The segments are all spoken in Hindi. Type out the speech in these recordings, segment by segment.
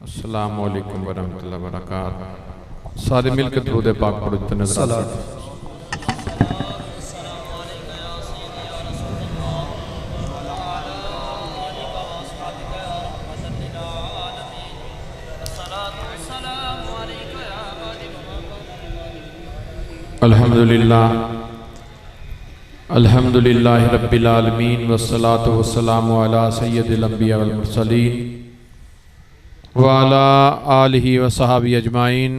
अस्सलामु अलैकुम वरहमतुल्लाहि वबरकातुहू। सारे मिल के दुरूद पाक पढ़ते नजर आते हैं। अल्हम्दुलिल्लाह अल्हम्दुलिल्लाहि रब्बिल आलमीन वस्सलातु वस्सलामु अला सय्यिदिल अंबिया वल मुरसलीन व अला आलिहि व सहाबी अजमाइन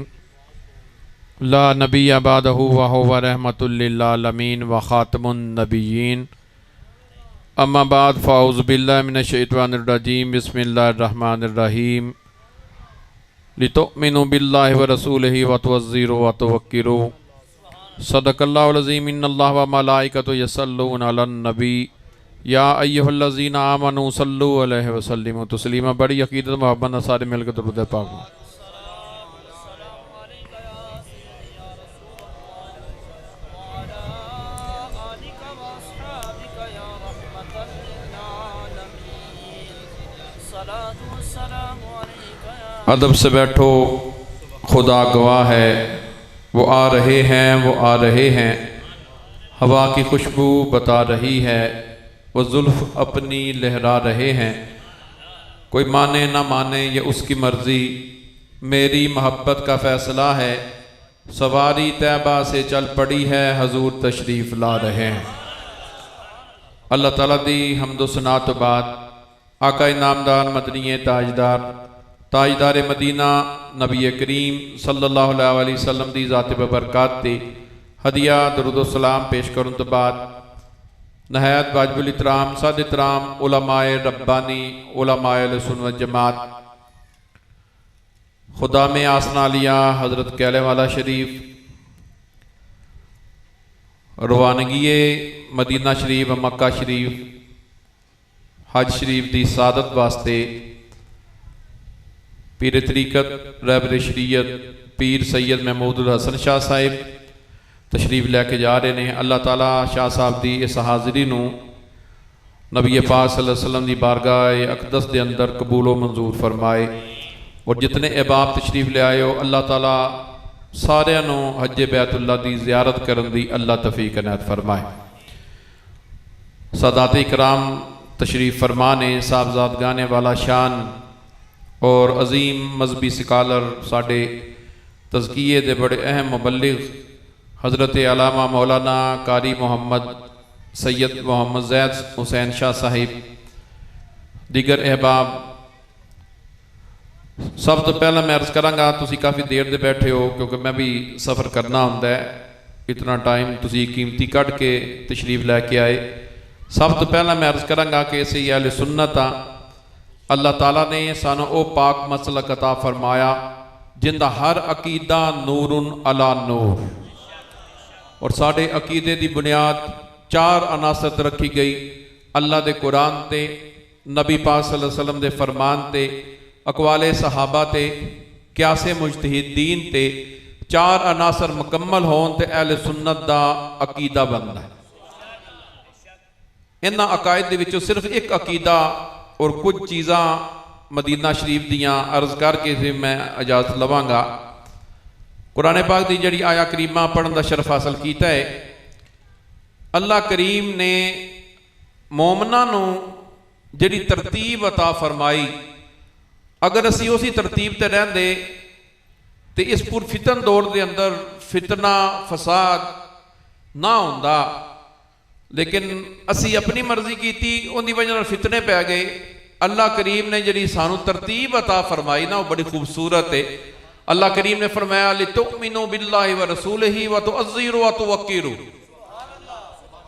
ला नबिय्य बअदहु व हुवा रहमतुल लिल आलमीन व खातमुन नबिय्यीन। अम्मा बाद फ़अऊज़ु बिल्लाहि मिनश शैतानिर रजीम। बिस्मिल्लाहिर रहमानिर रहीम। लितुमिनु बिल्लाहि व रसूलिहि व तुअज़्ज़िरू व तुवक्किरू। सदक़ल्लाहुल अज़ीम। इन्नल्लाह व मलाइकतहु यसल्लूना अलन नबी या अय्युहल्लज़ीना आमनू सल्लू अलैहि व सल्लिमू तस्लीमा। बड़ी अक़ीदत मोहब्बत सारे मिलकर दुरूद पाक। अदब से बैठो, खुदा गवाह है, वो आ रहे हैं, वो आ रहे हैं। हवा की खुशबू बता रही है, वो जुल्फ़ अपनी लहरा रहे हैं। कोई माने ना माने ये उसकी मर्ज़ी, मेरी मोहब्बत का फ़ैसला है। सवारी तैबा से चल पड़ी है, हजूर तशरीफ़ ला रहे हैं। अल्लाह ताला दी हम्दो सना तो बाद आका इनामदार मदनी ताजदार मदीना नबी करीम सल्लल्लाहु अलैहि वसल्लम दी ज़ात बबरकत ते हदिया दरूद सलाम पेश करने तो बाद नहायत वाजिबुल इतराम सद इतराम उलमाए रब्बानी उलमाए सुन्नत जमात खुदा में आसना लिया हज़रत कहले वाला शरीफ रवानगी मदीना शरीफ मक्का शरीफ हज शरीफ की सादत वास्ते पीर तरीकत रहबर शरीयत पीर सैयद महमूदुल हसन शाह साहिब तशरीफ लैके जा रहे हैं। अल्लाह ताला शाह साहब की इस हाज़री नूं नबी पाक सल्लल्लाहु अलैहि वसल्लम की बारगाह अक़दस के अंदर कबूलो मंजूर फरमाए। और जितने अहबाब तशरीफ ले आए हो अल्लाह ताला सारिਆਂ ਨੂੰ हज बैतुल्ला की ज़ियारत करने की अल्लाह तौफीक इनायत फरमाए। सादात इकराम तशरीफ फरमा ने साहबजादगाने वाला शान और अजीम मजहबी सिकालर साढ़े तज़किये दे बड़े अहम मुबल्लिग हज़रत अल्लामा मौलाना कारी मोहम्मद सैयद मोहम्मद ज़ैद हुसैन शाह साहिब दीगर अहबाब। सब तो पहला मैं अर्ज़ कराँगा, तुसी काफ़ी देर दे बैठे हो क्योंकि मैं भी सफ़र करना होंदा है, इतना टाइम तुसी कीमती कढ़ के तशरीफ लैके आए। सब तो पहला मैं अर्ज़ कराँगा कि असीं अहले सुन्नत हाँ। अल्लाह ताला ने सानू ओ पाक मसलक अता फरमाया जिंदा हर अकीदा नूरुन अला नूर। और साढ़े अकीदे की बुनियाद चार अनासर रखी गई, अल्लाह के कुरान ते, नबी पाक सल्लल्लाहु अलैहि वसल्लम के फरमान ते, अकवाले सहाबा ते, क्यासे मुजतहिदीन ते। चार अनासर मुकम्मल होन ते अहले सुन्नत दा अकीदा बनता है। इन्हां अकायद दे विचों सिर्फ एक अकीदा और कुछ चीज़ां मदीना शरीफ दियाँ अर्ज करके फिर मैं इजाज़त लवांगा। कुरान पाक की जड़ी आया करीमा पढ़ने का शरफ हासिल किया है। अल्लाह करीम ने मोमना नूं जड़ी तरतीब अता फरमाई, अगर असी उसी तरतीब ते रहंदे तो इस पुरफितन दौर के अंदर फितना फसाद ना होंदा। लेकिन असी अपनी मर्जी की उनकी वजह फितने पै गए। अल्लाह करीम ने जी सानू तरतीब अता फरमाई ना, वो बड़ी खूबसूरत है। अल्लाह करीम ने फरमाया लितुमिनु बिल्लाहि व रसूलिहि व तुअज़्ज़िरू व तुवक्किरू।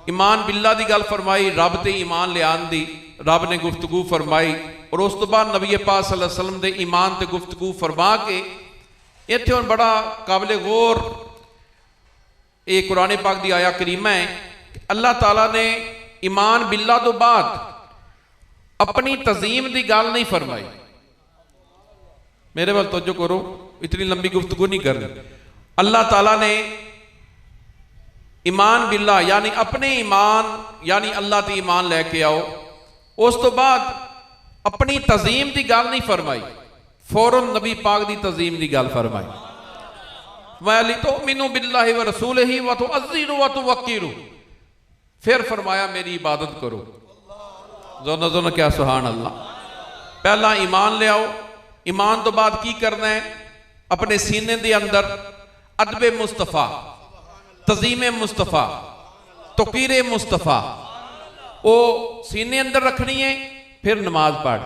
ईमान बिल्ला की गल फरमाई, रब ते ईमान लियान दी रब ने गुफ्तगू फरमाई। और उस तो बाद नबी पाक सल्लल्लाहु अलैहि वसल्लम दे ईमान ते गुफ्तगू फरमा के इत्थे हुण बड़ा काबिल गौर ये कुरान पाक की आया करीमा है। अल्लाह ताला ने ईमान बिल्ला तो बाद अपनी तज़ीम की गल नहीं फरमाई। मेरे वाल तवज्जो करो, इतनी लंबी गुफ्तगू नहीं करनी। अल्लाह ताला ने ईमान बिल्ला यानी अपने ईमान यानी अल्लाह ते ईमान लैके आओ, उस तो बाद अपनी तज़ीम की गल नहीं फरमाई। फौरन नबी पाक दी तज़ीम दी गल फरमाई। वली तो मिनु बिल्लाहि व रसूलिही व तुअज़्ज़िरू व तुवक्किरू। फिर फरमाया मेरी इबादत करो। जोना जोना क्या सुभान अल्लाह। पहला ईमान ले आओ, ईमान तो बाद की करना है, अपने सीने दे अंदर अदबे मुस्तफ़ा, तज़ीम मुस्तफ़ा, तौक़ीर मुस्तफ़ा वो सीने अंदर रखनी है। फिर नमाज पढ़।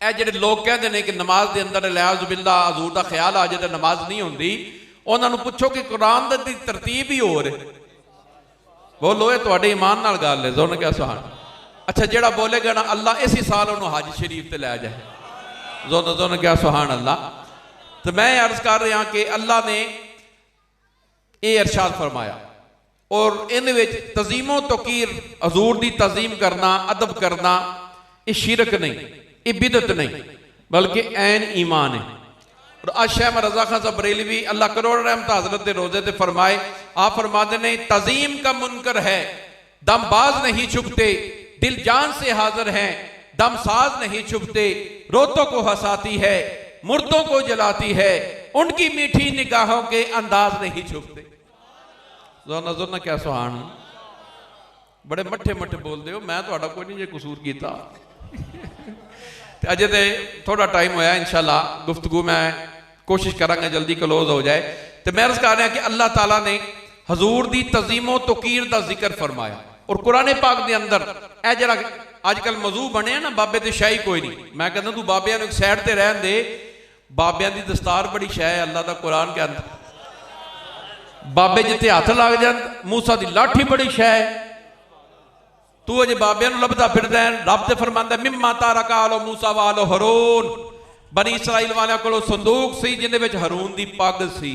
ए जिहड़े लोग कहते हैं कि नमाज के अंदर लियाज़ बिल्ला हजूर का ख्याल आ जाए तो नमाज नहीं होती, उन्होंने पूछो कि कुरान की तरतीब ही हो रही। बोलो ये तुहाडे ईमान नाल गल है। जोन क्या सुभान। अच्छा जेड़ा बोलेगा ना अल्लाह इसी साल उन्होंने हज शरीफ ते लै जाए। जोन जोन क्या सुभान अल्लाह। तो मैं अर्ज कर रहा कि अल्लाह ने ये इरशाद फरमाया और इन तज़ीमो तौक़ीर हजूर की तज़ीम करना, अदब करना, ये शिरक नहीं, ये बिदत नहीं, बल्कि ऐन ईमान है। और आज शाह रज़ा खान साहब बरेलवी अल्लाह करोड़ रहमत हजरत रोजे ते फरमाए, आप फरमाते ने तज़ीम का मुनकर है, दमबाज नहीं छुपते, दिल जान से हाजिर हैं, दम साज नहीं छुपते, रोतों को हंसाती है, मुर्दों को जलाती है, उनकी मीठी निगाहों के अंदाज नहीं छुपते। जोना जोना क्या सुहान। बड़े मठे मठे बोलते हो, मैं तो कोई नहीं जे कसूर किया। अजे तो थोड़ा टाइम होया, इंशाल्लाह गुफ्तगू मैं कोशिश करांगा जल्दी क्लोज हो जाए। तो मैं अर्ज कर रहा कि अल्लाह ताला ने हजूर दी तज़ीमो तौक़ीर का जिक्र फरमाया और कुरान पाक के अंदर ए जरा अजकल मौजू बने ना बाबे ते शाही कोई नहीं। मैं कहता तू बाबिया एक सैड ते रहन दे, बाबिया की दस्तार बड़ी शाह है अल्लाह का कुरान के अंदर। बाबे जिते हथ लग जान, मूसा की लाठी बड़ी शाह है, तू अजे बाबिया लभदा फिरदा है। रब ते फरमांदा मिम्मा तारका आलो मूसा वालो हरून, बनी इसराइल वाले को संदूक सी जिंदे विच हरून दी पग सी,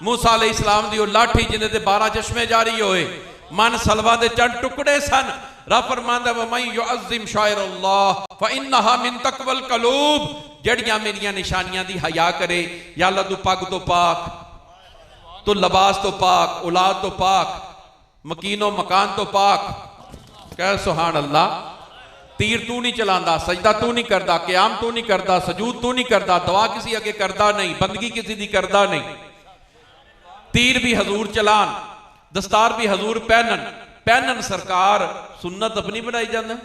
मूसा अलैहिस्सलाम दी लाठी जिंदे ते 12 चश्मे जारी होए, मन सलवा दे चंद टुकड़े सन। रब फरमांदा वमन युअज़्ज़िम शाइर अल्लाह फइन्नहा मिन तक़वल क़ुलूब, जड़ियां मेरियां निशानियां दी हया करे। या अल्लाह तू पग तो पाक, तो लिबास तो पाक, औलाद तो पाक, मकीनो मकान तो पाक। कह सुभान अल्लाह। तीर तू नहीं चलांदा, सजदा तू नहीं करता, क़याम तू नहीं करता, सजूद तू नहीं करता, दुआ किसी अगे करता नहीं, बंदगी किसी दी करता नहीं। तीर भी हजूर चलान, दस्तार भी हजूर पहनन, पहनन सरकार, सुन्नत अपनी बनाई जाना।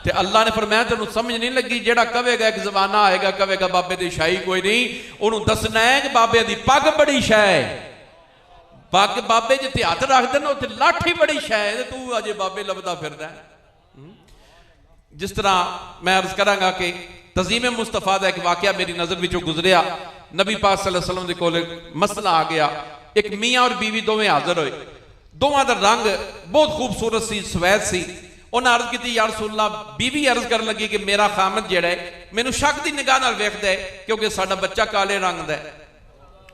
ते अल्लाह ने फरमाया तेनू समझ नहीं लगी, जेड़ा कवेगा एक जमाना आएगा कवेगा बाबे दी शाही कोई नहीं, उन्होंने दसना है कि बाबे दी पग बड़ी शाह है, पग बाबे जिते हथ रख देना उत्थे लाठी बड़ी शाह है, तू अजे बाबे लभदा फिरदा है। जिस तरह मैं अर्ज करांगा कि तज़ीम मुस्तफ़ा का एक वाकया मेरी नज़र विचों गुजरिया। नबी पाक सल्लल्लाहु अलैहि वसल्लम दे कोल मसला आ गया, एक मियाँ और बीवी दोवें हाजिर होए, दोवां दा रंग बहुत खूबसूरत सी, सवैद सी। उन्हें अर्ज की या रसूल अल्लाह, बीवी अर्ज कर लगी कि मेरा खामद जिहड़ा है मैनू शक की निगाह नाल वेखदा है क्योंकि साडा बच्चा काले रंग दा है।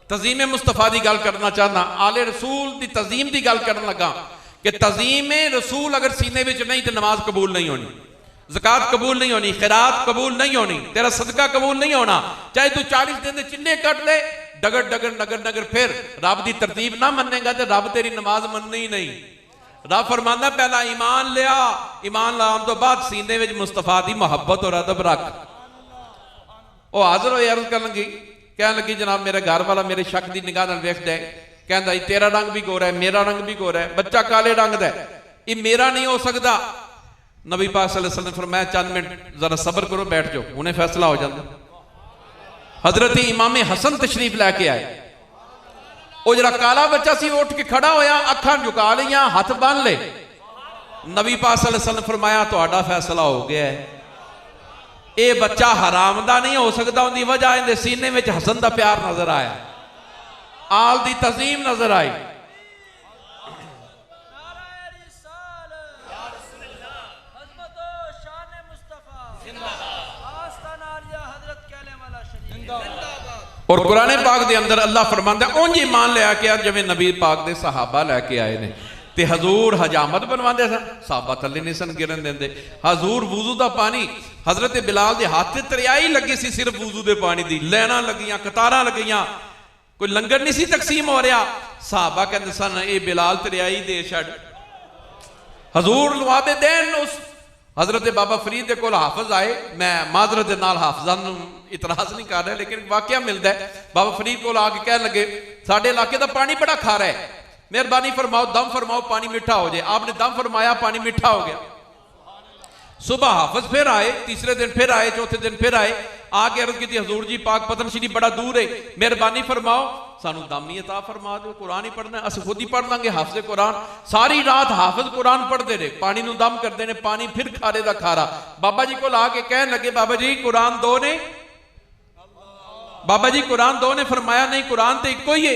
तज़ीम मुस्तफ़ा की गल करना चाहना, आले रसूल की तज़ीम की गल करन लगा कि तज़ीम रसूल अगर सीने में नहीं तो नमाज कबूल नहीं होनी, ज़कात कबूल नहीं होनी, खैरात कबूल नहीं होनी, तेरा सदका कबूल नहीं होना, चाहे तू 40 दिन चिल्ले कट ले, डगर डगर नगर नगर फिर रब की तरतीब ना मनेगा तो रब तेरी नमाज मननी ही नहीं। रब फरमांदा पहला ईमान लिया, ईमान लाने तो बाद सीने में मुस्तफा की मोहब्बत और अदब रख। वो हाजिर होए, अर्ज कर लगी, कह लगी जनाब मेरा घर वाला मेरे शक की निगाह नाल वेखदा है, कहंदा तेरा रंग भी गोरा है, मेरा रंग भी गोरा है, बच्चा काले रंग दा है, ये मेरा नहीं हो सकता। नबी पाक सल्लल्लाहु अलैहि वसल्लम फरमाया चंद मिनट जरा सब्र करो, बैठ जाओ, उन्हें फैसला हो जाता। हजरत इमाम हसन तशरीफ लैके आए, वो जरा काला बच्चा सी उठ के खड़ा होया, अखां झुका लिया, हाथ बन ले। नबी पाक सल्लल्लाहु अलैहि वसल्लम फरमाया तुहाडा फैसला हो गया है, ये बच्चा हराम दा नहीं हो सकता। उनकी वजह इहदे सीने में हसन दा प्यार नजर आया, आल दी तज़ीम नजर आई। और कुरान पाक के अंदर अल्लाह फरमांदा उंज ईमान लिया कि जिवें नबी पाक के सहाबा लैके आए ने, ते हजूर हजामत बनवाते सन, सहाबा थले नहीं सन गिरन देंदे। हजूर वुजू का पानी हजरत बिलाल के हाथ से तरियाई लगी सी, सिर्फ वुजू के पानी की लैना लगियां, कतारां लगियां, कोई लंगर नहीं सी तकसीम हो रहा। सहाबा कहते सन ये बिलाल तरियाई दे छड़, हजूर लुआबे देन उस हज़रत बाबा फरीद के कोल हाफिज आए, मैं माजरत के नाल हाफिजां नूं इतराज नहीं कर रहा, लेकिन वाकया मिलता है। बाबा फरीद कोल आके कह लगे साडे इलाके का पानी बड़ा खारा है, मेहरबानी फरमाओ दम फरमाओ पानी मीठा हो जाए। आपने दम फरमाया, पानी मीठा हो गया। सुबह हाफिज फिर आए, तीसरे दिन फिर आए, चौथे दिन फिर आए, आके अर्ज की हजूर जी पाक पतन शरीफ बड़ा दूर है, मेहरबानी फरमाओ सानू दम ही अता फरमा दो, कुरान ही पढ़ना, अस खुद ही पढ़ लांगे हाफिज कुरान। सारी रात हाफिज कुरान पढ़ते रहे, पानी नू दम करते ने, पानी फिर खारे दा खारा। बाबा जी को आके कह लगे बाबा जी कुरान दो ने, बाबा जी कुरान दो ने। फरमाया नहीं कुरान तो इको ही है।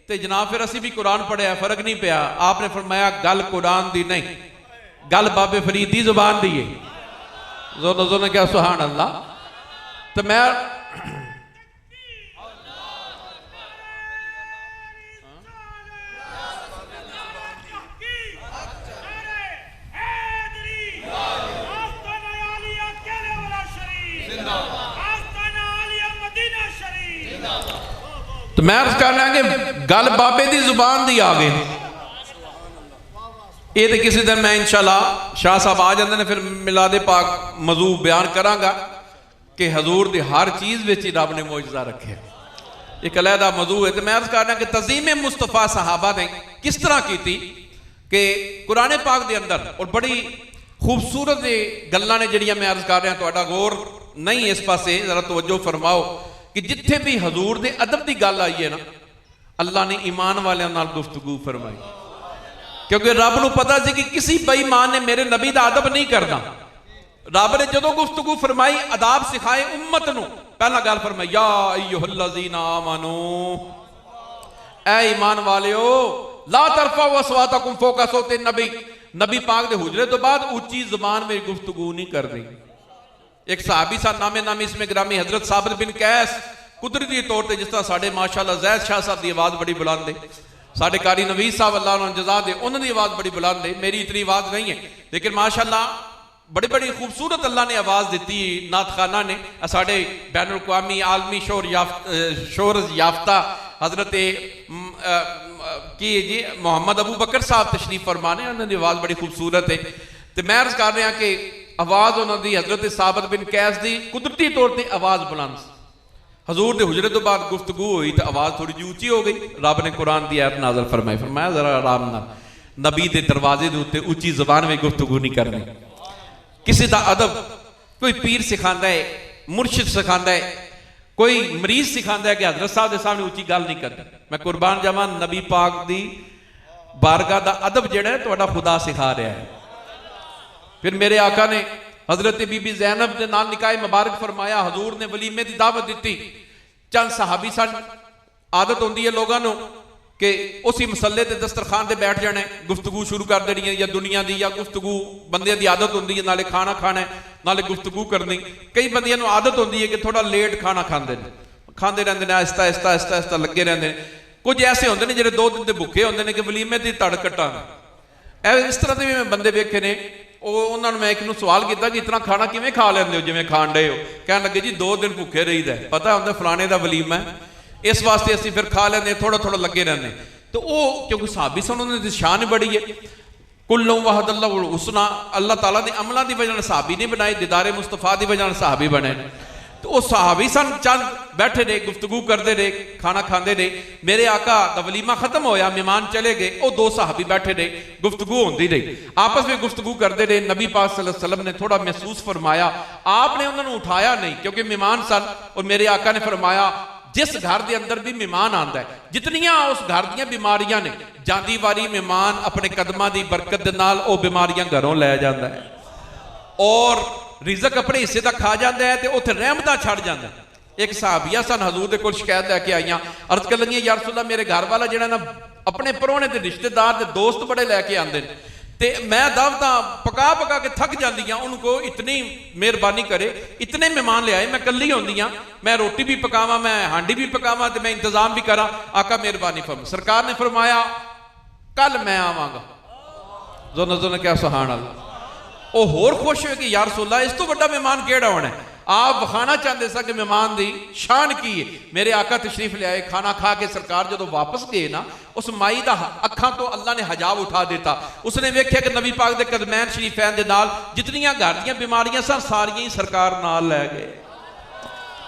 तो जनाब फिर असी भी कुरान पढ़िया, फर्क नहीं पिया। आपने फरमाया गल कुरान दी नहीं, गल बाबे फरीद दी जुबान दी है। जोनो ने क्या सुभान अल्लाह। तो मैं तो मैं अर्ज कर रहा कि गल बाबे की जुबान दी आ गई। ये तो किसी दिन मैं इंशाल्लाह शाह साहब आ जाते हैं फिर मिलादे पाक मौजू बयान करांगा कि हजूर की हर चीज़ में ही रब ने मौजूदा रखे, एक अलहदा मौजू है। तो मैं अर्ज कर रहा कि तज़ीम मुस्तफा सहाबा ने किस तरह की थी कि कुरान पाक के अंदर और बड़ी खूबसूरत गल्लां ने जिहड़ियां मैं अर्ज कर रहा, तुहाडा गौर नहीं इस पासे जरा तवज्जो फरमाओ कि जिथे भी हजूर के अदब की गल आई है ना, अल्लाह ने ईमान वालियां नाल गुफ्तगू फरमाई, क्योंकि रब नूं पता सी कि किसी बेईमान ने मेरे नबी का अदब नहीं करना। रब ने जो गुफ्तगू फरमाई, अदाब सिखाए उम्मत नूं, पहला गल फरमाई या अय्युहल्लज़ीना आमनू, ऐ ईमान वालियो ला तरफाउ अस्वातकुम फौका सौति नबी, नबी पाक दे हुजरे तो बाद ऊंची जुबान में गुफ्तगू नहीं करनी। एक सहाबी सा नामे नामी इसमें ग्रामी हजरत साबित बिन कैस, कुदरती तौर पर जिस तरह साढ़े माशाअल्लाह जैद शाह साहब की आवाज़ बड़ी बुलंद है, साढ़े कारी नवीद साहब अल्लाह उन्होंने जज़ा दे, उन्होंने आवाज़ बड़ी बुलंद है, मेरी इतनी आवाज़ नहीं है, लेकिन माशाअल्लाह बड़ी बड़ी खूबसूरत अल्लाह ने आवाज़ दी नात खाना ने। साढ़े बैनुल अक़वामी आलमी शोहरत याफ्ता हजरत की जी मोहम्मद अबू बकर साहब तशरीफ फरमाने, उन्होंने आवाज़ बड़ी खूबसूरत है। तो मैं अर्ज कर रहा कि आवाज़ उन्होंने हजरत साबित बिन कैस की कुदरती तौर पर आवाज़ बुलंद, हजूर के हुजरे तो बाद गुफ्तगू हुई तो आवाज़ थोड़ी जी ऊँची हो गई। रब ने कुरान की आयत नाज़िल फरमाई, फरमाया जरा आराम नाल, नबी के दरवाजे के उत्ते उच्ची ज़बान में गुफ्तगू नहीं करनी। किसी का अदब कोई पीर सिखाता है, मुर्शिद सिखाता है, कोई मरीज सिखाता है कि हजरत साहब के सामने उच्ची गल नहीं करनी। मैं कुर्बान जावां, नबी पाक की बारगाह का अदब जिहड़ा है तुहाडा खुदा सिखा रहा है। फिर मेरे आका ने हजरत बीबी ज़ैनब के नाल निकाह मुबारक फरमाया, हजूर ने वलीमे की दावत दी। चंद सहाबी सन, आदत होती है लोगों को कि उसी मसले ते दस्तरखान से बैठ जाने, गुफ्तगू शुरू कर देनी है, या दुनिया की या गुफ्तगू बंदे की आदत होती है, नाले खाना खाना है नाले गुफ्तगू करनी। कई बंदियां नूं आदत होती है कि थोड़ा लेट खाना खाते हैं, खाते रहते हैं, आहिस्ता आहिस्ता आहिस्ता आहिस्ता लगे रहते हैं। कुछ ऐसे होंगे ने जिहड़े 2 दिन के भुखे होंगे ने कि वलीमे की तड़ कट्टा। इस तरह के भी मैं बंदे वेखे ने। उन्होंने मैं एक सवाल किया कि इतना खाना किवें खा लेंदे हो जिवें खाण डे हो? कह लगे जी 2 दिन भुखे रहीदा, पता होंदा फलाने का वलीमा है, इस वास्ते असीं फिर खा लेंदे, थोड़ा थोड़ा लगे रहंदे। तो वो क्योंकि सहाबी सन, उन्होंने शान बड़ी है। कुल्लुम वहदल्लाहुल हुस्ना, अल्लाह ताला ने अमलों की वजह सहाबी नहीं बनाए, दीदारे मुस्तफा की वजह सहाबी बने। तो वो सहाबी सन, चंद बैठे रहे, गुफ्तगू करते रहे, खाना खाते रहे। मेरे आका का वलीमा खत्म होया, मेहमान चले गए, वो 2 सहाबी बैठे रहे, गुफ्तगू होती रही, आपस में गुफ्तगू करते रहे। नबी पाक सल्लल्लाहु अलैहि वसल्लम ने थोड़ा महसूस फरमाया, आपने उन्होंने उठाया नहीं क्योंकि मेहमान सन। और मेरे आका ने फरमाया, जिस घर के अंदर भी मेहमान आता है, जितनियां उस घर दी बीमारियां ने, जाती वारी मेहमान अपने कदमां की बरकत दे नाल वो बीमारियां घरों लै जाता है और रिजक अपने हिस्से का खा जाता है, तो उत्थे रहमतां छड़ जाता है। एक सहाबिया सन, हजूर दे कोल शिकायत लैके आईयां, अर्ज कर लगियां या रसूल अल्लाह, मेरे घर वाला जिहड़ा ना अपने परौने ते रिश्तेदार ते दोस्त बड़े लैके आंदे ने, ते मैं दावतां पका पका के थक जांदियां, उनको इतनी मेहरबानी करे, इतने मेहमान ले आए, मैं कल्ली होंदियां, मैं रोटी भी पकावां, मैं हांडी भी पकावां, ते मैं इंतजाम भी करा। आका मेहरबानी फरमा। सरकार ने फरमाया कल मैं आवांगा। जोनो जोनो क्या सुभान अल्लाह। वो होर खुश हो कि यार रसूल अल्लाह, इस तो बड़ा मेहमान केड़ा होना है? आप विखाना चाहते सा कि मेहमान की शान की है। मेरे आका तशरीफ लियाए, खाना खा के सरकार जो वापस गए ना, उस माई का अखा तो अल्लाह ने हजाब उठा दिता। उसने वेख्या कि नबी पाक के कदमैन शरीफैन के नाल जितनियां घर दी बीमारियां सन सारियां ही सरकार नाल लै गए।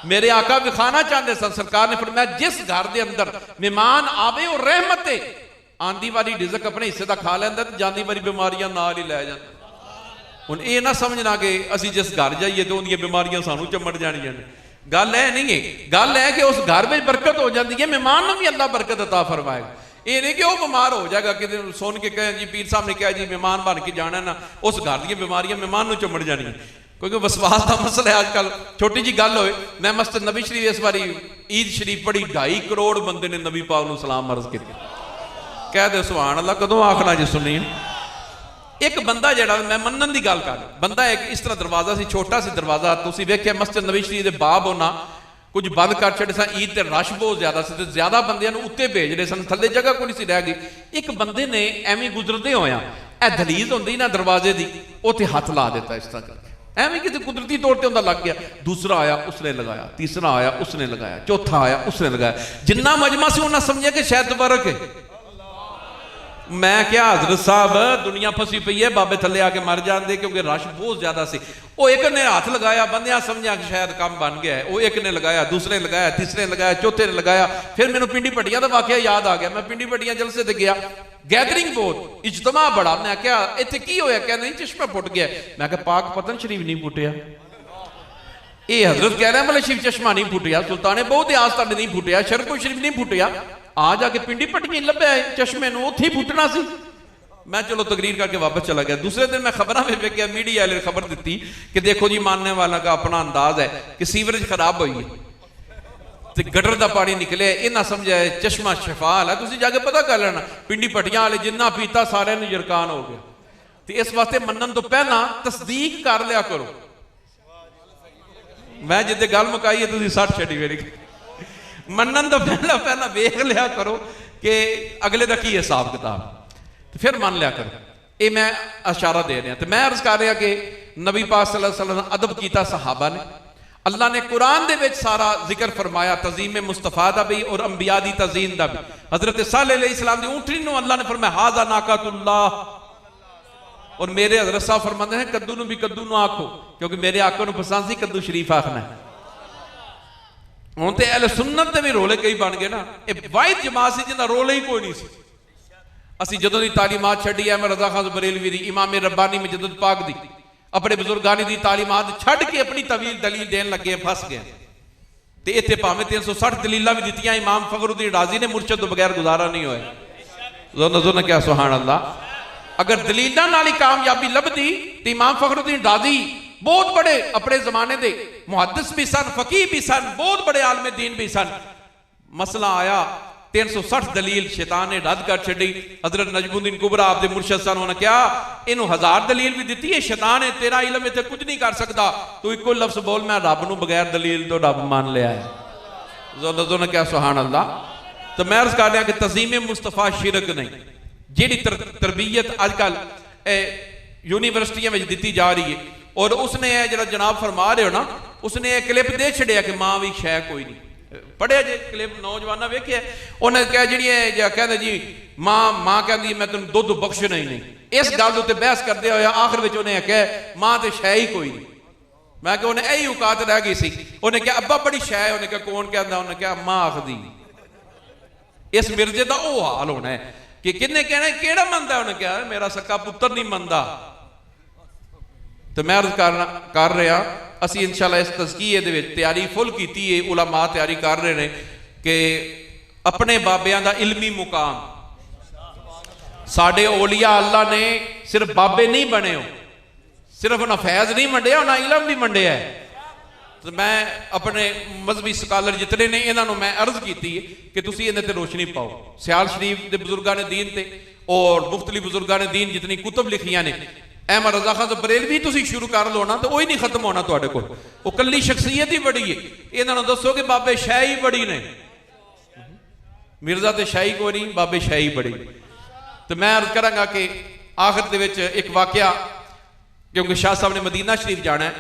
मेरे आका विखाना चाहते सन, सरकार ने फरमाया जिस घर के अंदर मेहमान आवे और रहमत है, आंदी वारी रिज़्क अपने हिस्से का खा लैंदा ते जांदी वारी बीमारियां नाल ही लै जांदा। हुण ये ना समझना कि असीं जिस घर जाइए तो उन्दियां बीमारियां सानू चमड़ जाणियां ने। गल है नहीं है, गल है कि उस घर में बरकत हो जाती है, मेहमान नूं भी अल्लाह बरकत अता फरमाएगा। ये नहीं कि वह बीमार हो जाएगा कि सुन के कहें जी पीर साहब ने कहा जी मेहमान बन के जाना ना, उस घर दी बीमारियां मेहमान नूं चमड़ जानियां। क्योंकि विश्वास का मसला है अजकल। छोटी जी गल होए, मैं मस्जिद नबी शरीफ इस बारी ईद शरीफ पढ़ी, 2.5 करोड़ बंदे ने नबी पाक नूं सलाम अर्ज कीते। कह दे सुभान अल्लाह, कदों आखना जी सुनी। एक बंदा जड़ा मैं मनन की गल कर, बंदा एक इस तरह दरवाजा सी, छोटा सी दरवाजा, तुसीं वेख्या मस्जिद नबी शरीफ के बाब होना कुछ बंद कर छड़े सन। ईद ते रश बहुत ज्यादा सी, ज्यादा बंदियां नूं उत्ते भेज रहे सन, थल्ले जगह कोई नहीं सी रह गई। एक बंदे ने एवें गुजरदे होया ए दहलीज होंदी ना दरवाजे की, उत्ते हथ ला दिता इस तरह करके, एवें किसी कुदरती तौर पर उनका लग गया। दूसरा आया उसने लगाया, तीसरा आया उसने लगाया, चौथा आया उसने लगाया। जिन्ना मजमा से उन्हें समझा कि शायद तबरक है। मैं क्या हजरत साहब दुनिया फसी पई है, बाबे थले आके मर जाते क्योंकि रश बहुत ज्यादा सी। वो एक ने हाथ लगाया, बंदिया समझा कि शायद काम बन गया है। वो एक ने लगाया, दूसरे ने लगाया, तीसरे ने लगाया, चौथे ने लगाया। फिर मैंने पिंडी भट्टियां का वाकया याद आ गया। मैं पिंडी भट्टियां जलसे ते गया, गैदरिंग बहुत, इज्तमा बड़ा। मैं क्या इत्थे की होया? क्या नहीं, चश्मा फुट गया। मैं क्या पाक पतन शरीफ नहीं फुटिया? ये हजरत कह रहे हैं मतलब शिव चश्मा नहीं फुटिया, सुल्ताने बहुत आस तक नहीं फुटिया, शरफुल शरीफ नहीं फुटिया। आ जाके पिंडी भट्टियां लभ्या चश्मे नूं, उत्थे ही फुटना सी। मैं चलो तकरीर करके वापस चला गया। दूसरे दिन मैं खबर में वेख्या, मीडिया वाले खबर दी कि देखो जी मानने वाला का अपना अंदाज है कि सीवरेज खराब हुई है, तो गटर का पानी निकले, इन्ना समझा चश्मा शफाल है। तुम जाके पता कर लेना, पिंडी भट्टियां वाले जिन्ना पीता सारे यरकान हो गया। तो इस वास्ते मनन तो पहला तस्दीक कर लिया करो। मैं जिद्दे गल मुकाई है तुम सट छड़ी मेरी। मनन तो पहला पहला वेख लिया करो कि अगले का की हिसाब किताब, तो फिर मान लिया करो। ये मैं इशारा दे रहा। तो मैं अर्ज कर रहा कि नबी पाक सल्लल्लाहु अलैहि वसल्लम अदब किया सहाबा ने। अल्लाह ने कुरान दे विच सारा जिक्र फरमाया तज़ीम मुस्तफा दा भी और अंबिया दी तज़ीम दा भी। हजरत सालेह अलैहिस्सलाम दी ऊँटनी नूं अल्लाह ने फरमाया हाज़ा नाकातुल्लाह, और मेरे हजरत साहब फरमाते हैं कद्दू नूं भी कद्दू नूं आखो, क्योंकि मेरे आका नूं पसंद सी कद्दू शरीफ आखना है। हुण ते अहले सुन्नत दे भी रोले कई बन गए ना। ये वाहिद जमात सी जिन्दा रोले ही कोई नहीं सी। असीं जदों दी तालीमात छड्डी है, मैं रज़ा खान बरेलवी दी, इमाम रब्बानी मजदद पाक दी, अपने बुजुर्गानी दी तालीमात छड्ड के अपनी तवील दलील देन लगे, फस गए। ते इत्थे भावें 360 दलीलां भी दित्तियां, इमाम फखरुद्दीन राज़ी ने मुर्शद तो बगैर गुजारा नहीं होया। नज़र न क्या सुभान अल्लाह। अगर दलीलां नाल ही कामयाबी लभदी तो इमाम फखरुद्दीन राज़ी बहुत बड़े अपने जमाने दे मुहद्दिस भी सन, फकीह भी सन, बहुत बड़े आलमे दीन भी सन। मसला आया 360 दलील शैतान ने रद्द कर छड़ी। हजरत नजमुद्दीन कुबरा आपके मुर्शद सन, उन्होंने क्या इनू 1000 दलील भी दी है, शैतान है तेरा इलम इतने कुछ नहीं कर सकता, तू इको लफ्ज बोल मैं रब नूं बगैर दलील तो रब मान लिया है। क्या सुभान अल्लाह। तो मैं अर्ज कर रहा कि तज़ीम मुस्तफा शिरक नहीं। जिहड़ी तरबियत अजकल यूनिवर्सिटियां में दी जा रही है, और उसने जरा जनाब फरमा रहे हो ना, उसने एक क्लिप दे छड़िया कि मां भी शै कोई नहीं। पढ़िया जे क्लिप नौजवाना वेख्या, उन्हें कहा जी कहते जी मां कहती मैं तुम दुध बख्शना ही नहीं। इस गल उत्ते बहस करते हुए आखिर में उन्हें कहा मां तो शै ही कोई नहीं। मैं क्या उन्हें यही औकात रह गई सी। उन्हें कहा अब्बा बड़ी शै है, उन्हें कहा कौन कहता, उन्हें कहा मां आखदी। इस मिर्जे का वो हाल होना है कि किन्ने कहना केड़ा मनता है, उन्हें कहा मेरा सक्का पुत्र नहीं मनता। तो मैं अर्ज कर रहा असी इंशाअल्लाह इस तज़किये दे विच तैयारी फुल की है, उलमा तैयारी कर रहे हैं कि अपने बाबियां दा इल्मी मुकाम, साडे ओलिया अल्लाह ने सिर्फ बाबे नहीं बने हो, सिर्फ उन्हें फैज नहीं मंडिया, उन्हें इलम भी मंडिया है। तो मैं अपने मजहबी स्कॉलर जितने ने इन्होंने मैं अर्ज की कि तुसीं इन्हां ते रोशनी पाओ। सियाल शरीफ के बुजुर्गों ने दीन ते और मुख्तलिफ बुजुर्गों ने दीन जितनी कुतुब लिखियां ने, अहमद रज़ा खान बरेलवी तुसीं शुरू कर लो ना, तो वही नहीं खत्म होना तुहाडे कोल। वो कल्ली शख्सियत ही बड़ी है। इन्होंने दसो कि बाबे शाही बड़ी ने, मिर्जा तो शाही कोई नहीं, बाबे शाही बड़ी। तो मैं अर्ज करांगा कि आखिर दे विच एक वाकया, क्योंकि शाह साहब ने मदीना शरीफ जाना है,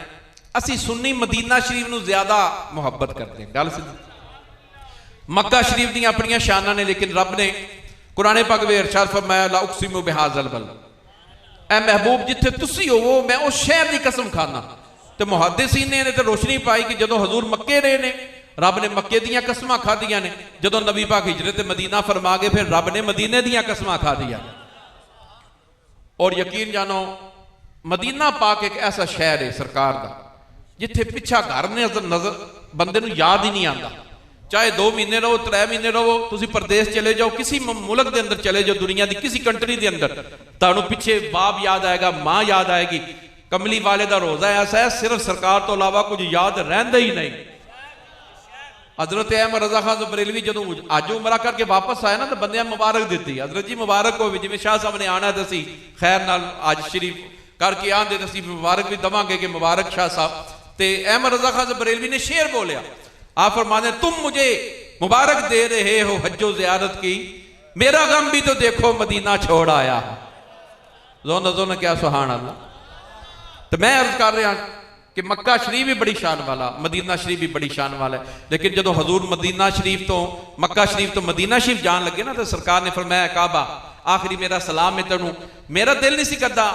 असी सुन्नी मदीना शरीफ नूं ज्यादा मुहब्बत करते हैं। गल सीधी। मक्का शरीफ दी अपनी शाना ने, लेकिन रब ने कुरान पाक में इरशाद फरमाया ला उक़सिमु बिहाज़ल बलद, ऐ महबूब जिथे तुसी होवो मैं उस शहर की कसम खाना। तो मुहद्दिसीन ने तो रोशनी पाई कि जदों हजूर मक्के रहे ने रब ने मक्के दियां कसमां खादियां ने, जदों नबी पाक हिजरत मदीना फरमा गए फिर रब ने मदीने दियां कसमां खा दियां। और यकीन जानो मदीना पाक एक ऐसा शहर है सरकार का जिथे पिछा घर ने नजर बंदे नूं याद ही नहीं आता। चाहे 2 महीने रहो 3 महीने रहो, तुसी परदेश चले जाओ, किसी मुल्क के अंदर चले जाओ, दुनिया की किसी कंट्री के अंदर, तुहानूं पिछे बाप याद आएगा, माँ याद आएगी। कमली वाले का रोजा ऐसा है सिर्फ सरकार तो इलावा कुछ याद रहिंदा ही नहीं। हजरत अहमद रजा खान बरेलवी जो अज उमरा करके वापस आया ना तो बंदे मुबारक दी, हजरत जी मुबारक हो, जिवें शाह साहब ने आना तो असीं खैर नाल अज शरीफ करके आंदे तो असीं मुबारक भी देवांगे कि मुबारक शाह साहब। तो अहमद रजा खान बरेलवी ने शेर बोलिया, आप फरमाते तुम मुझे मुबारक दे रहे हो हज्जो ज़ियारत की, मेरा गम भी तो देखो मदीना छोड़ आया। जोन जोन क्या सुभान अल्लाह। तो मैं अर्ज कर रहा कि मक्का शरीफ भी बड़ी शान वाला, मदीना शरीफ भी बड़ी शान वाला है। लेकिन जो हजूर मदीना शरीफ तो मक्का शरीफ तो मदीना शरीफ जान लगे ना तो सरकार ने फरमाया काबा आखिरी मेरा सलाम है तेनू, मेरा दिल नहीं सी करता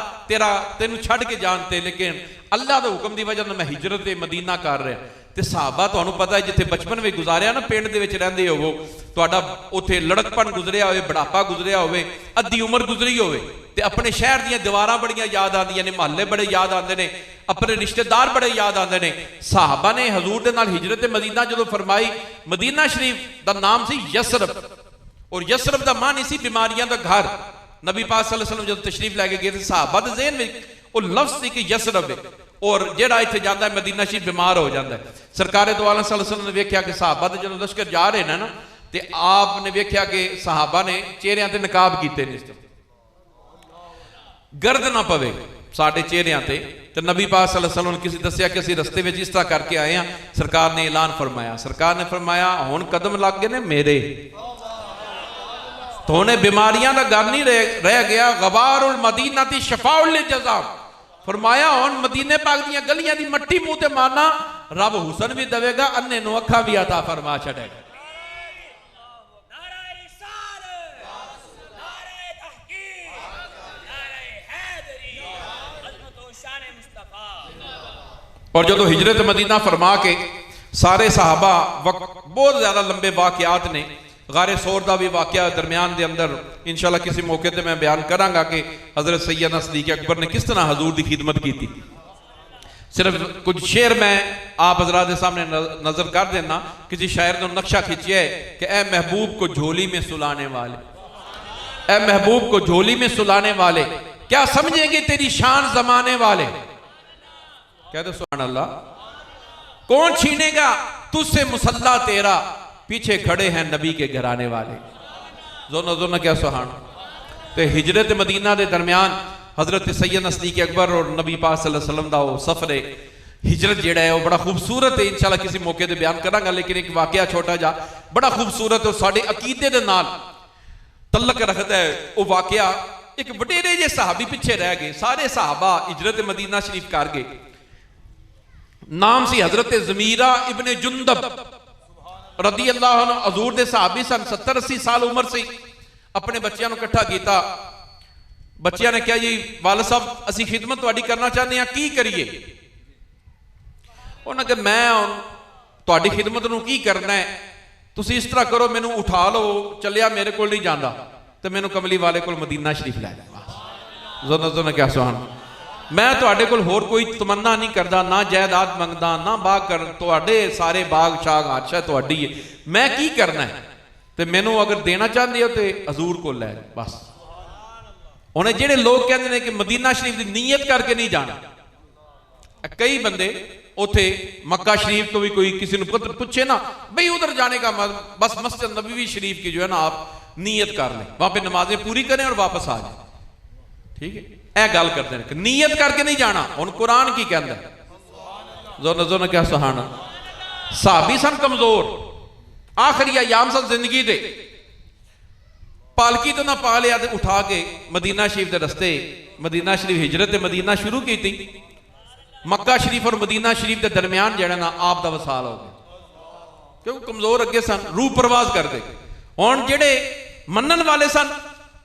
तेनू छड़ के जानते, लेकिन अल्लाह के हुक्म की वजह मैं हिजरत मदीना कर रहा। तो साहबा तुहानू पता है जिथे बचपन में गुजारिया ना पिंड दे विच रहिंदे होवो, तुहाडा उत्थे लड़कपन गुजरिया होवे, बुढ़ापा गुजरिया होवे, अद्धी उम्र गुजरी होवे, ते अपने शहर दीयां दीवारां बड़ियां याद आंदियां ने, महल्ले बड़े याद आंदे ने, अपने रिश्तेदार बड़े याद आंदे ने। साहबा ने हजूर दे नाल हिजरत मदीना जदों फरमाई, मदीना शरीफ दा नाम सी यसरब, और यसरब दा मानी सी बीमारियां दा घर। नबी पाक सल्लल्लाहु अलैहि वसल्लम जदों तशरीफ लैके गए थे साहबा दे ज़हन विच वो लफ्ज़ सी कि यसरब है, और जेड़ा इत्थे जांदा है मदीना शरीफ बीमार हो जाता है। सरकार दो आलम सल्लल्लाहु अलैहि वसल्लम ने वेख्या कि साहबा दे जदों लश्कर जा रहे हैं ना तो आपने वेख्या कि साहबा ने चेहरियां ते नकाब कीते ने, गर्द ना पवे साडे चेहरियां ते। तो नबी पाक सल्लल्लाहु अलैहि वसल्लम ने किसी दस्या कि असीं रस्ते में इस तरह करके आए हैं, सरकार ने ऐलान फरमाया, सरकार ने फरमाया हुण कदम लग गए ने मेरे, तो हुणे बीमारियां दा घर नहीं रह गया। गबारुल मदीना ती शफाउल जज़ा, फरमाया हुण मदीने पाक दीयां गलियां दी मट्टी मुंह ते मारना, रब हुसन भी देवेगा, अन्ने नूं अखां भी अता फरमा छड़ेगा। और जो हिजरत मदीना फरमा के सारे सहाबा बहुत ज्यादा लंबे वाकयात ने, गारे सौर का भी वाकया दरम्यान के अंदर इंशाल्लाह किसी मौके पर मैं बयान करांगा कि हजरत सैयदना सिद्दीक़ अकबर ने किस तरह हजूर की खिदमत की थी। सिर्फ कुछ शेर मैं आप हजरात के सामने नजर कर देना। किसी शायर ने नक्शा खींचा है कि ए महबूब को झोली में सुलाने वाले, ए महबूब को झोली में सुलाने वाले, क्या समझेंगे तेरी शान जमाने वाले। कहते सुभान अल्लाह। कौन छीनेगा तुझसे मुसल्ला तेरा, पीछे खड़े हैं नबी के घराने वाले। जोनो जोनो क्या सुभान। तो हिजरत मदीना के दरम्यान हजरत सैयदना सिद्दीक़ अकबर और नबी पाक सल्लल्लाहु अलैहि वसल्लम का वो सफर हिजरत जेड़ा है वो बड़ा खूबसूरत है, इंशाल्लाह किसी मौके पर बयान करांगा। लेकिन एक वाकया छोटा जा बड़ा खूबसूरत और साडे अकीदे दे नाल तल्लक रखता है। वो वाकया एक वडेरे जे सहाबी पिछे रह गए, सारे सहाबा हिजरत मदीना शरीफ कर गए। नाम सी हजरत ज़मीरा इब्ने जुंदब रदी अल्लाह अन्हु, हजूर दे सहाबी सन, 70-80 साल उम्र से अपने बच्चों को इकट्ठा किया। बच्चों ने कहा जी वालिद साहब असी खिदमत तुहाडी करना चाहते हैं, की करिए। उन्होंने कहा मैं तुहाडी खिदमत नूं की करना है, तुसी इस तरह करो मैनू उठा लो, चलिया मेरे को नहीं जाता तो मैनू कमली वाले को मदीना शरीफ लै जाओ। जोना जोना क्या सुभान। मैं तुहाडे कोल होर कोई तमन्ना नहीं करता, ना जायदाद मंगदा, ना बाग कर, तुहाडे सारे बाग शाग आशा तुहाडी है, मैं की करना है, तो मैनू अगर देना चाहते हो तो हजूर को लै बस। हुण जिहड़े लोग कहते हैं कि मदीना शरीफ की नीयत करके नहीं जाना, कई बंदे उथे मक्का शरीफ को भी कोई किसी ने पूछे ना भाई उधर जाने का बस मस्जिद नबवी शरीफ की जो है ना आप नीयत कर लें, वहां पे नमाजें पूरी करें और वापस आ जाए, ठीक है। यह गल करते हैं नीयत करके नहीं जाना। हुण कुरान की कहता जोन जोन क्या सुहाना। साहबी सन कमजोर, आखिरी अयाम सन जिंदगी दे, पालकी तो ना पा लिया तो उठा के मदीना शरीफ के रस्ते मदीना शरीफ हिजरत मदीना शुरू की थी। मक्का शरीफ और मदीना शरीफ के दरम्यान जड़ा ना आप का वसाल हो गया, क्योंकि कमजोर अगे सन, रूह परवाज करते। हुण जेड़े मनन वाले सन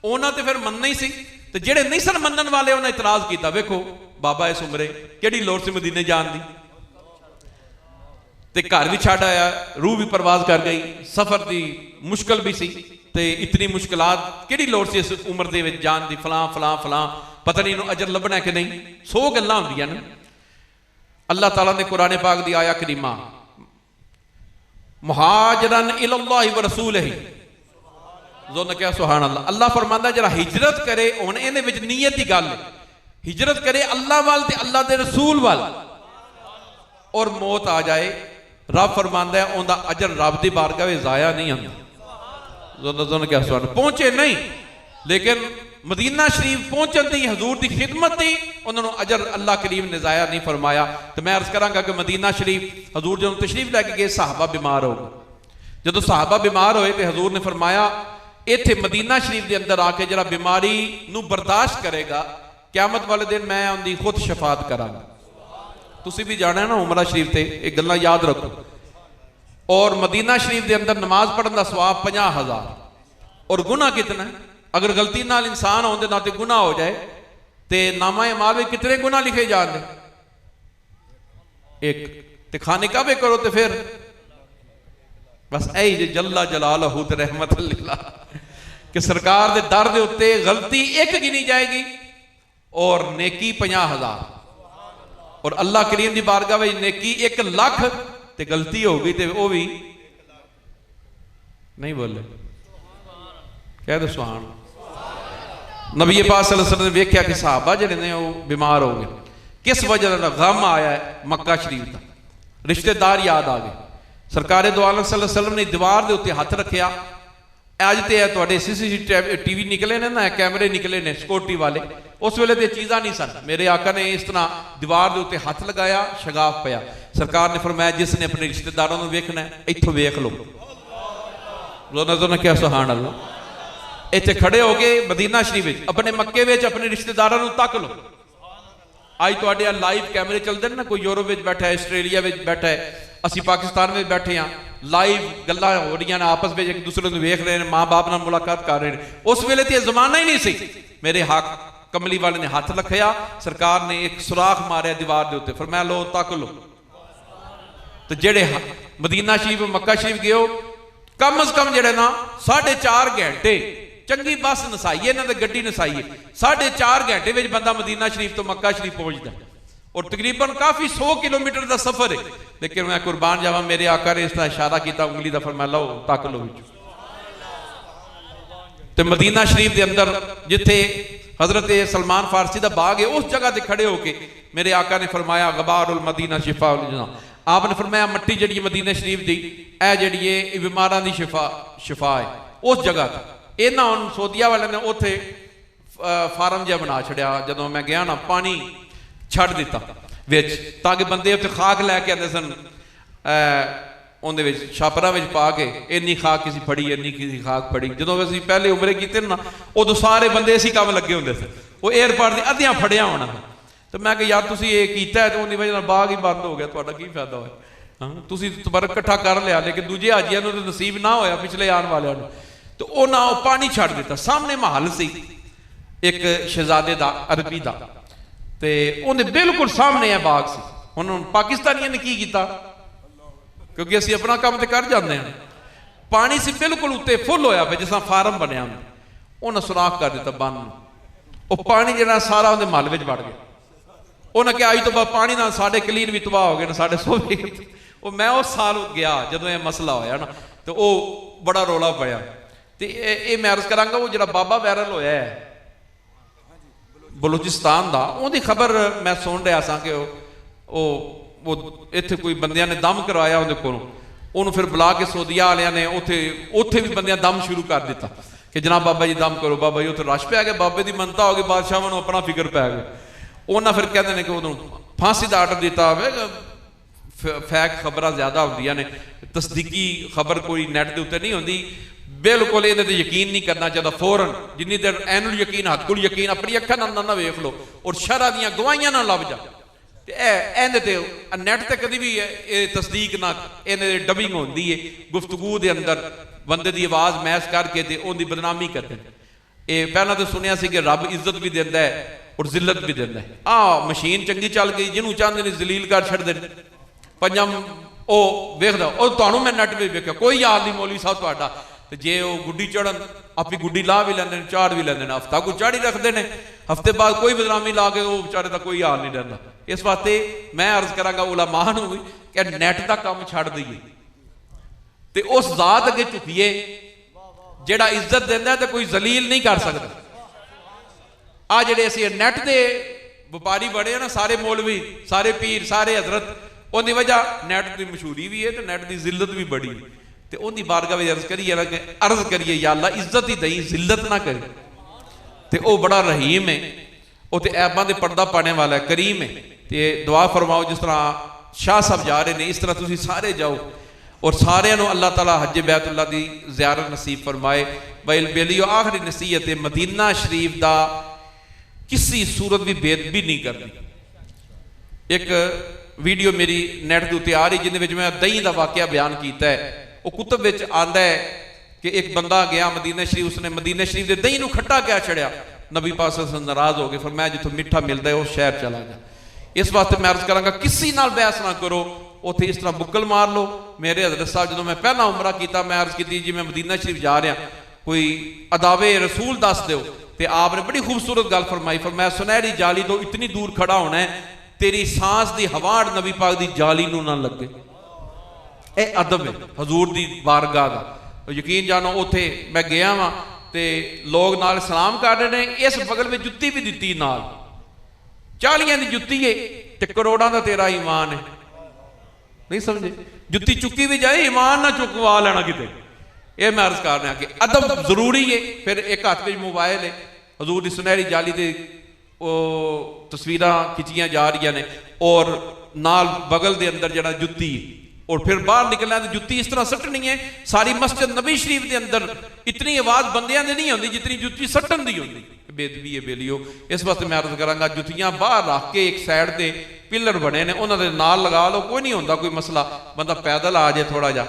उन्होंने तो फिर मनना ही सी, तो जेड़े नहीं सन मनन वाले उन्हें इतराज किया, वेखो बाबा इस उमरे केड़ी लोड़ सी मदीने जान दी, ते घर भी छड़ आया, रूह भी परवाज कर गई, सफर की मुश्किल भी सी, ते इतनी मुश्किलात केड़ी लोड़ सी इस उम्र दे विच जान दी, फलां फलां फलां, पता नहीं इन्हूं अजर लभना कि नहीं, 100 गल्लां हुंदियां ने। अल्लाह ताला ने कुरान पाक दी आया करीमा मुहाजिरन इलल्लाहि व रसूलिही, जोन क्या सुभान अल्लाह, अल्लाह फरमांदा जरा हिजरत करे, हुण इहदे विच नीयत दी गल है, हिजरत करे अल्लाह वाल ते अल्लाह दे रसूल वाल, और मौत आ जाए, रब फरमांदा है उनका अजर रब की बारगाह में जाया नहीं होता। जोन क्या सुभान, पहुंचे नहीं लेकिन मदीना शरीफ पहुंचन दी हजूर की खिदमत थी, उन्होंने अजर अल्लाह करीम ने जाया नहीं फरमाया। तो मैं अर्ज करांगा कि मदीना शरीफ हजूर जो तशरीफ लैके गए, सहाबा बीमार हो गए, जो सहाबा बीमार होए तो हजूर ने फरमाया इत्थे मदीना शरीफ के अंदर आके जरा बीमारी नू बर्दाश्त करेगा, क्यामत वाले दिन मैं उनकी खुद शफात करांगा। तुसी भी जाना है ना उमरा शरीफ से, एक गल्लां याद रखो। और मदीना शरीफ के अंदर नमाज पढ़ने का सवाब 50,000, और गुनाह कितना है, अगर गलती नाल इंसान होने नाते गुनाह हो जाए तो नामा अमाल में कितने गुनाह लिखे जाते, एक ते खाने का भी करो तो फिर बस यही जल्ला जलालहू ते रहमत लिल्लाह कि सरकार दे दर दे उत्ते गलती एक गिनी जाएगी और नेकी 50,000, और अल्लाह करीम की बारगाह में नेकी 1,00,000 ते गलती हो गई तो वह भी नहीं बोले, कह दो सुभान। नबी पाक सल्लल्लाहु अलैहि वसल्लम ने वेख्या कि सहाबा जिहड़े ने वो बीमार हो गए, किस वजह का गम आया है मक्का शरीफ का, रिश्तेदार याद आ गए। सरकार दो आलम सल्लल्लाहु अलैहि वसल्लम ने दीवार के उत्ते हथ रखिया, अज तो CCTV निकले ने ना, कैमरे निकले ने सिक्योरिटी वाले, उस वेले तो चीज़ा नहीं सन। मेरे आका ने इस तरह दीवार के उत्ते हथ लगाया, शगाफ पाया, सरकार ने फरमाया जिसने अपने रिश्तेदारों को वेखना है इत्थों वेख लो। क्या सुभान अल्लाह, इत्थे खड़े हो गए मदीना शरीफ अपने मक्के में अपने रिश्तेदारों को तक लो। अज तो लाइव कैमरे चलते हैं ना, कोई यूरोप में बैठा है, आस्ट्रेलिया में बैठा है, असी पाकिस्तान में बैठे हाँ, लाइव गल्लां हो रही ने, आपस में एक दूसरे को वेख रहे हैं, माँ बाप नाल मुलाकात कर रहे हैं। उस वेले तो जमाना ही नहीं सी। मेरे हक कमली वाले ने हाथ रखा, सरकार ने एक सुराख मारिया दीवार के उत्ते, फरमाया लो तक लो। तो जेड़े मदीना शरीफ मक्का शरीफ गए कम अज कम जेड़े ना 4.5 घंटे चंगी बस नसाइए, इन्हों ने गड्डी नसाइए, 4.5 घंटे में बंदा मदीना शरीफ तो मक्का शरीफ पहुंचता, और तकरीबन काफी 100 किलोमीटर का सफर है। लेकिन मैं कुर्बान जावा, मेरे आका ने इसका इशारा किया उंगली का, फरमाया लो तक लो। तो मदीना शरीफ के अंदर जिथे हजरत सलमान फारसी का बाग है, उस जगह से खड़े होके मेरे आका ने फरमाया गबारुल मदीना शिफा, आपने फरमाया मट्टी जी मदीना शरीफ की ए जी बीमारा की शिफा है। उस जगह इन्हों हम सऊदीया वाले ने उत्थे फार्म जहा बना छड़िया, जो मैं गया ना पानी छड़ दिता विच, ताकि बंदे उत्थे खाक लैके आते सन, उन्हें छापरा में पा के इन्नी खाक किसी फड़ी, इन्नी किसी खाक फड़ी। जो असी पहले उमरे किते ना, उदों सारे बंदे इसी काम लगे होंगे थे, वो एयरपोर्ट की अद्धियां फड़िया होना। तो मैं कि यार तुसीं ये कीता है, तो उन्नी वजह बाग ही बंद हो गया, तुहाडा की फायदा होया, हाँ तुसीं तबरक इकट्ठा कर लिया, लेकिन दूजे हाजियां नूं तो नसीब ना होया पिछले आने वाले। तो उन्होंने पानी छड़ दिता, सामने महल सी एक शहजादे का अरबी का, तो उन्हें बिल्कुल सामने है बाग से। उन्होंने पाकिस्तानियों ने की किया, क्योंकि असी अपना काम तो कर जाते हैं, पानी से बिल्कुल उत्ते फुल होया पे जिस फार्म बनया, उन्हें सुराख कर दिता बंद, वो पानी जो सारा उन्हें महल में बढ़ गया। उन्हें कहा अज तो बाद पानी ना साढ़े क्लीन भी तबाह हो गए ना, साढ़े सोफे। वो मैं उस साल गया जो यह मसला होया ना, तो वह बड़ा रौला पाया। तो ये मैं अर्ज करांगा, वो जो बाबा वायरल होया है बलूचिस्तान का, उनकी खबर मैं सुन रहा था कि वो इत्थे कोई बंदियां ने दम करवाया उन्हें को, फिर बुला के सऊदीया वालियां ने उत्थे भी बंदियां दम शुरू कर दिता कि जनाब बाबा जी दम करो। बाबा जी उत्थे रश पै गया, बाबे की मनता हो गई, बादशाह को अपना फिक्र पै गया। उन्हें फिर कहते हैं कि उन्होंने फांसी का आर्डर दिता। फैक खबर ज्यादा होंदियां ने, तस्दीकी खबर कोई नैट के उत्ते नहीं होंदी। बिल्कुल ये यकीन नहीं करना चाहिए, फौरन जिन्नी देर एनुल यकीन हथकुल यकीन अपनी अखा ना वेख लो, और शरअ दीयां गवाहियां ना लभ जा, नैट ते कभी भी तस्दीक ना इन्हें डबिंग होती है गुफ्तगू के अंदर बंदे की आवाज़ मैच करके ते उनकी बदनामी करते हैं। ये पहला तो सुनिया सी कि रब इज्जत भी देता है और जिल्लत भी देता है। मशीन चंगी चल गई जिन्होंने चाहते हैं जलील कर छड़ते हैं पंजां वेखदा और मैं नैट में वेख्या कोई याद नहीं मौलवी साहब तुहाडा ते जे वो गुड्डी चढ़न आपी गुड्डी ला भी लेंदे चाड़ भी लेंदे हफ्ता कोई चाड़ी रखते हैं हफ्ते बाद कोई बदनामी ला के वो बेचारे का कोई हाल नहीं रहता। इस वास्ते मैं अर्ज करांगा उलमा नूं कि नैट का काम छड़ दईए ते उस जात अगे झुकीए जेड़ा इज्जत देंदा ते कोई जलील नहीं कर सकता। आ जेड़े असीं नैट दे व्यापारी बड़े ना सारे मौलवी सारे पीर सारे हजरत उनकी वजह नैट की मशहूरी भी है तो नैट की जिल्लत भी बड़ी तो उनकी बारगाह में अर्ज करिए ना कि अर्ज करिए या अल्लाह इज्जत ही दई जिल्लत ना करी तो वह बड़ा रहीम है वो तो ऐबां दे पर्दा पाने वाला है करीम है। तो दुआ फरमाओ जिस तरह शाह साहब जा रहे हैं इस तरह तुसीं सारे जाओ और सारे अल्लाह ताला हज बैतुल्लाह की ज़ियारत नसीब फरमाए। भाई बेलियो आखिरी नसीहत है मदीना शरीफ का किसी सूरत भी बेदबी नहीं करनी। एक वीडियो मेरी नैट के उत्ते आ रही जिन्हें मैं दही का वाकया बयान किया है वो कुतब में आता है कि एक बंदा गया मदीना शरीफ उसने मदीना शरीफ के दही को खट्टा क्या छड़िया नबी पाक नाराज हो गए फिर मैं जितों मिठा मिलता है उस शहर चला गया। इस वास्ते मैं अर्ज करांगा किसी नाल बहस ना करो उत्थे इस तरह बुक्कल मार लो। मेरे हजरत साहब जो मैं पहला उमरा किया मैं अर्ज की जी मैं मदीना शरीफ जा रहा कोई अदावे रसूल दस दो तो आपने बड़ी खूबसूरत गल फरमाई फरमाया सुनहरी जाली तो इतनी दूर खड़ा होना है तेरी सांस की हवाड़ नबी पाक की जाली नूं ना लगे। यह अदब है हजूर की बारगाह का। यकीन जानो उत्थे मैं गया वहां ते लोग नाल सलाम कर रहे हैं इस बगल में जुत्ती भी दी नाल 40 की जुत्ती है ते करोड़ों का तेरा ईमान है नहीं समझे जुत्ती चुकी भी जाए ईमान ना चुकवा लेना किते। यह मैं अर्ज कर रहा कि अदब जरूरी है। फिर एक हाथ में मोबाइल है हजूर की सुनहरी जाली दे तस्वीर खिंचिया जा रही ने और नाल बगल के अंदर जरा जुत्ती और फिर बाहर निकलना तो जुत्ती इस तरह सट्टनी है सारी मस्जिद नबी शरीफ के अंदर इतनी आवाज़ बंदियां की नहीं होती जितनी जुत्ती सट्टन की होती बेदबी है बेलियो। इस वास्ते मैं अर्ज करांगा जुत्तियां बाहर रख के एक साइड से पिलर बने ने उन्होंने नाल लगा लो कोई नहीं होता कोई मसला बंदा पैदल आ जाए थोड़ा जा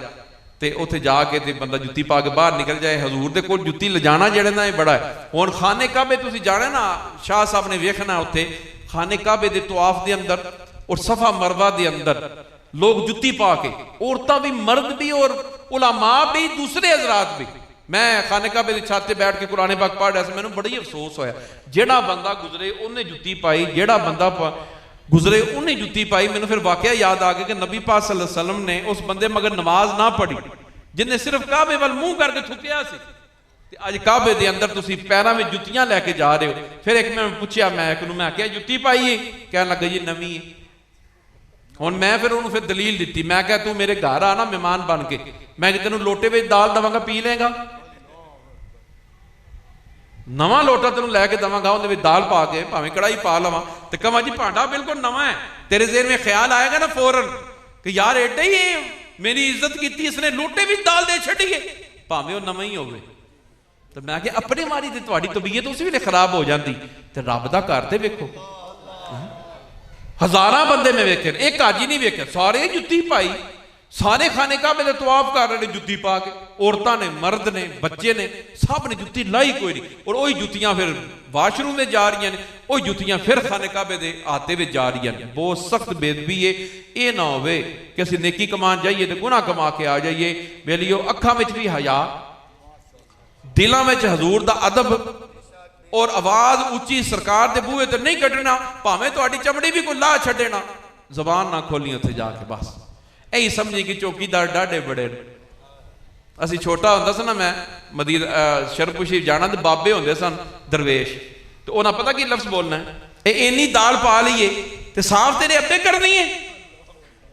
तो उत्थे जाके तो बंदा जुत्ती पा के बाहर निकल जाए। हजूर दे कोल जुत्ती लिजाना जेड़े ना ये बड़ा है। हुण खाने काबे तुसीं जाना ना शाह साहब ने वेखना उत्थे खाने काबे दे तवाफ के अंदर और सफा मरवा के अंदर लोग जुत्ती पा के औरतां भी मर्द भी और उलमा भी दूसरे हजरात भी। मैं खाने काबे की छत से बैठ के कुरान पाक पढ़ रहा मैंने बड़ी अफसोस होया जेड़ा बंदा गुजरे उन्हें जुत्ती पाई जेड़ा बंदा गुजरे उन्हें जुत्ती पाई। मैंने फिर वाकया याद आ गया कि नबी पाक सल्लल्लाहु अलैहि वसल्लम ने उस बंदे मगर नमाज ना पढ़ी जिन्हें सिर्फ काबे वाल मुंह करके थुकिया सी ते अज काबे दे अंदर तुसीं पैरां में जुत्तियां लैके जा रहे हो। फिर एक मैं पूछया मैं क्या जुत्ती पाई है कहने लगा जी नवीं है। हुण मैं फिर उन्होंने फिर दलील दी मैं क्या तू मेरे घर आ ना मेहमान बन के मैं तेन लोटे में दाल देवांगा पी लेगा नवा लोटा तेन लैके देवांगा उन्हें दाल पा के भावें कढ़ाई पा लवा तो कहा जी भांडा बिल्कुल नवा है तेरे जेर में ख्याल आएगा ना फौरन कि यार एडा ही मेरी इज्जत की इसने लोटे भी दाल दे छड़ी है भावें वह नवा ही हो। तो मैं क्या अपनी मारी तो थोड़ी तबीयत उस वे खराब हो जाती तो रब का घर तो वेखो हजारां बंदे में वेखे एक आज ही नहीं वेखे सारे जुत्ती पाई सारे खाने काबे दे तवाफ कर रहे हैं जुत्ती पा के औरतां ने मर्द ने बच्चे ने सब ने जुत्ती लाई कोई नहीं और वही जुत्तियां फिर वाशरूम में जा रही हैं वही जुत्तियां फिर खाने काबे दे आते में जा रही हैं। बहुत सख्त बेदबी है ये ना हो कि असं नेकी कमान जाइए तो गुनाह कमा के आ जाइए। बेलियो अखां में भी हया दिलों में हजूर का अदब और आवाज उच्ची सरकार के बूहे तो नहीं कटना भावें तुहाडी चमड़ी भी कोई ला छड़ेना जबान ना खोली उत्थे जाके बस यही समझी कि चौकीदार डाढ़े बड़े। असी छोटा होंदा सी ना मैं मदीना शरफपुर शरीफ जाना तो बाबे होंदे सन दरवेश तो उन्हें पता की लफ्ज बोलना है इन्नी दाल पा लीए तो साफ तेरे अब्बे करनी है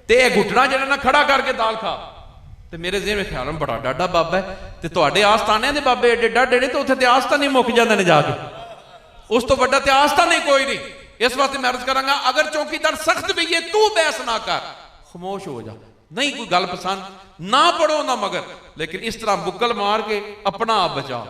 तो यह घुटना जरा ना खड़ा करके दाल खा तो मेरे जेहन में ख्याल बड़ा डाढ़ा बाबा है तो तुहाडे आस्थाने के बाबे एडे डाढ़े ने तो उत्थे ते आस्थान ही मुक जाते हैं जाके उस तो बड़ा तो आस्थान ही कोई नहीं। इस वास्ते मैं अर्ज करांगा अगर चौकीदार सख्त भी है तू बहस ना कर खामोश हो जा नहीं कोई गल पसंद ना पढ़ो ना मगर लेकिन इस तरह बुक्कल मार के अपना आप बचाओ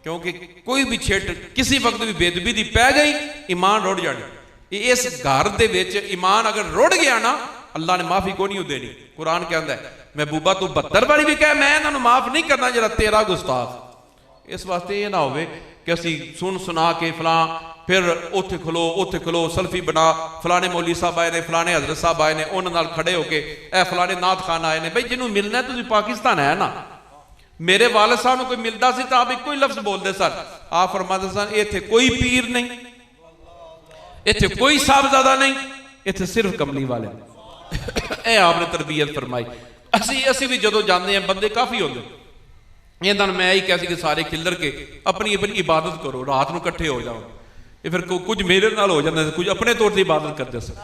क्योंकि कोई भी छेट किसी वक्त भी बेदबी दी पै गई ईमान रुड़ जाने इस घर दे विच ईमान अगर रुड़ गया ना, अल्लाह ने माफी को नहीं देनी। कुरान कहता है महबूबा तू 72 बारी भी कह मैं इन्होंने माफ नहीं करना जरा तेरा गुस्ताख। इस वास्ते ये ना हो कि असी सुन सुना के फलां फिर उत्थे खलो सल्फी बना, फलाने मौली साहब आए ने, फलाने हजरत साहब आए ने, उन्होंने नाल खड़े होके ए फलाने नात खान आए ने। भाई जिन्होंने मिलना है तुसीं पाकिस्तान है ना। मेरे वालिद साहब कोई मिलता सी तो आप एक ही लफ्ज बोलते सन, आप फरमाते सन इत्थे कोई पीर नहीं, इत्थे कोई साहबजादा नहीं, इत्थे सिर्फ कमली वाले। ए आपने तरबियत फरमाई। असी भी जदों जाते हैं बंदे काफ़ी होंगे, इन्हां नूं मैं यही कहा कि सारे खिलर के अपनी अपनी इबादत करो, रात को इकट्ठे हो जाओ। ये फिर कुछ मेरे नाल हो जाता, कुछ अपने तौर पर इबादत करते सन।